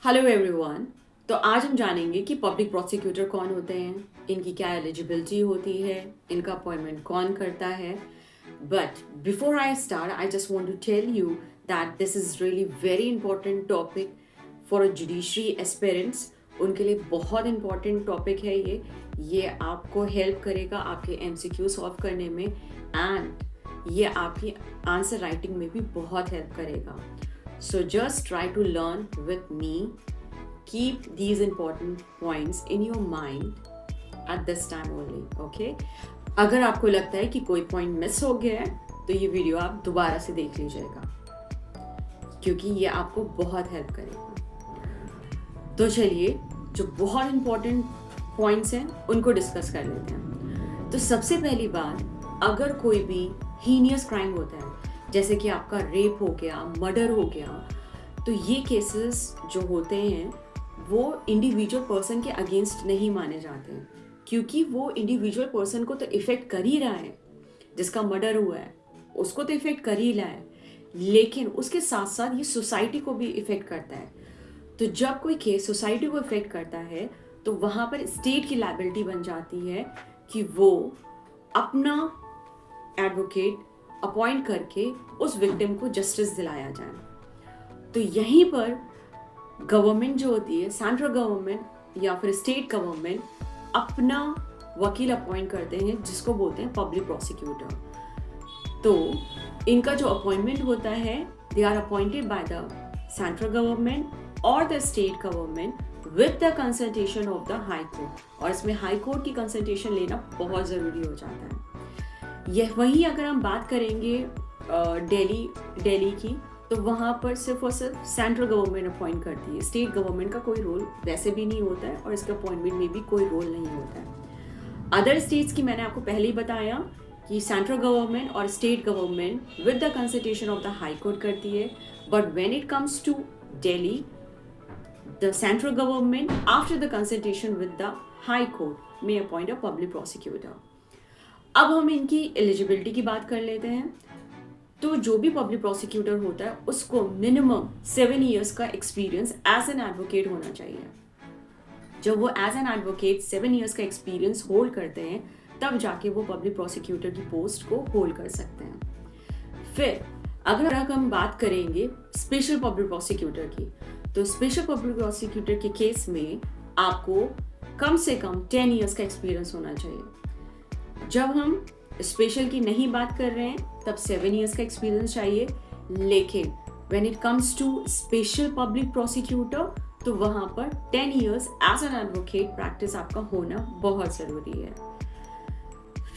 Hello everyone. तो आज हम जानेंगे कि पब्लिक प्रोसिक्यूटर कौन होते हैं, इनकी क्या एलिजिबिलिटी होती है, इनका अपॉइंटमेंट कौन करता है। But before I start I just want to tell you that this is really very important topic for a judiciary aspirants. उनके लिए बहुत इंपॉर्टेंट टॉपिक है ये आपको हेल्प करेगा आपके MCQ सॉल्व करने में, एंड ये आपकी आंसर राइटिंग में भी बहुत हेल्प करेगा। So just try to learn with me. Keep these important points in your mind at this time only, okay? अगर आपको लगता है कि कोई पॉइंट मिस हो गया है तो ये वीडियो आप दोबारा से देख लीजिएगा, क्योंकि ये आपको बहुत हेल्प करेगा। तो चलिए, जो बहुत इंपॉर्टेंट पॉइंट्स हैं उनको डिस्कस कर लेते हैं। तो सबसे पहली बात, अगर कोई भी हीनियस क्राइम होता है, जैसे कि आपका रेप हो गया, मर्डर हो गया, तो ये केसेस जो होते हैं वो इंडिविजुअल पर्सन के अगेंस्ट नहीं माने जाते हैं, क्योंकि वो इंडिविजुअल पर्सन को तो इफेक्ट कर ही रहा है। जिसका मर्डर हुआ है उसको तो इफेक्ट कर ही रहा है, लेकिन उसके साथ साथ ये सोसाइटी को भी इफेक्ट करता है। तो जब कोई केस सोसाइटी को इफेक्ट करता है तो वहाँ पर स्टेट की लायबिलिटी बन जाती है कि वो अपना एडवोकेट अपॉइंट करके उस विक्टिम को जस्टिस दिलाया जाए। तो यहीं पर गवर्नमेंट जो होती है, सेंट्रल गवर्नमेंट या फिर स्टेट गवर्नमेंट, अपना वकील अपॉइंट करते हैं जिसको बोलते हैं पब्लिक प्रोसिक्यूटर। तो इनका जो अपॉइंटमेंट होता है, they are appointed by the central government और the state government with the consultation of the high court. और इसमें हाई कोर्ट की कंसल्टेशन लेना बहुत ज़रूरी हो जाता है। यह वहीं अगर हम बात करेंगे दिल्ली की, तो वहाँ पर सिर्फ और सिर्फ सेंट्रल गवर्नमेंट अपॉइंट करती है। स्टेट गवर्नमेंट का कोई रोल वैसे भी नहीं होता है और इसके अपॉइंटमेंट में भी कोई रोल नहीं होता है। अदर स्टेट्स की मैंने आपको पहले ही बताया कि सेंट्रल गवर्नमेंट और state government with the consultation of the high court करती है। But when it comes to Delhi, the central government after the consultation with the high court में अपॉइंट अ पब्लिक प्रोसिक्यूटर। अब हम इनकी एलिजिबिलिटी की बात कर लेते हैं। तो जो भी पब्लिक प्रोसिक्यूटर होता है उसको मिनिमम 7 इयर्स का एक्सपीरियंस एज एन एडवोकेट होना चाहिए। जब वो एज एन एडवोकेट 7 इयर्स का एक्सपीरियंस होल्ड करते हैं तब जाके वो पब्लिक प्रोसिक्यूटर की पोस्ट को होल्ड कर सकते हैं। फिर अगर हम बात करेंगे स्पेशल पब्लिक प्रोसिक्यूटर की, तो स्पेशल पब्लिक प्रोसिक्यूटर के केस में आपको कम से कम 10 इयर्स का एक्सपीरियंस होना चाहिए। जब हम स्पेशल की नहीं बात कर रहे हैं तब 7 इयर्स का एक्सपीरियंस चाहिए, लेकिन when it comes to special public prosecutor तो वहाँ पर 10 years as an advocate practice आपका होना बहुत ज़रूरी है।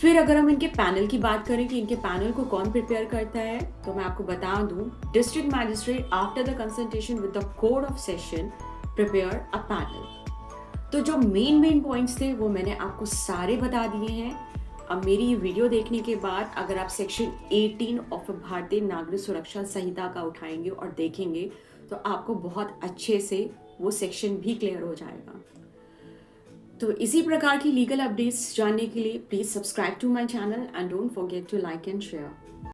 फिर अगर हम इनके पैनल की बात करें कि इनके पैनल को कौन प्रिपेयर करता है, तो मैं आपको बता दूं, district magistrate after the consultation with the court of session prepare a panel. तो जो मेन पॉइंट्स थे वो मैंने आपको सारे बता दिए हैं। अब मेरी ये वीडियो देखने के बाद अगर आप सेक्शन 18 ऑफ भारतीय नागरिक सुरक्षा संहिता का उठाएंगे और देखेंगे तो आपको बहुत अच्छे से वो सेक्शन भी क्लियर हो जाएगा। तो इसी प्रकार की लीगल अपडेट्स जानने के लिए please subscribe to my channel and don't forget to like and share.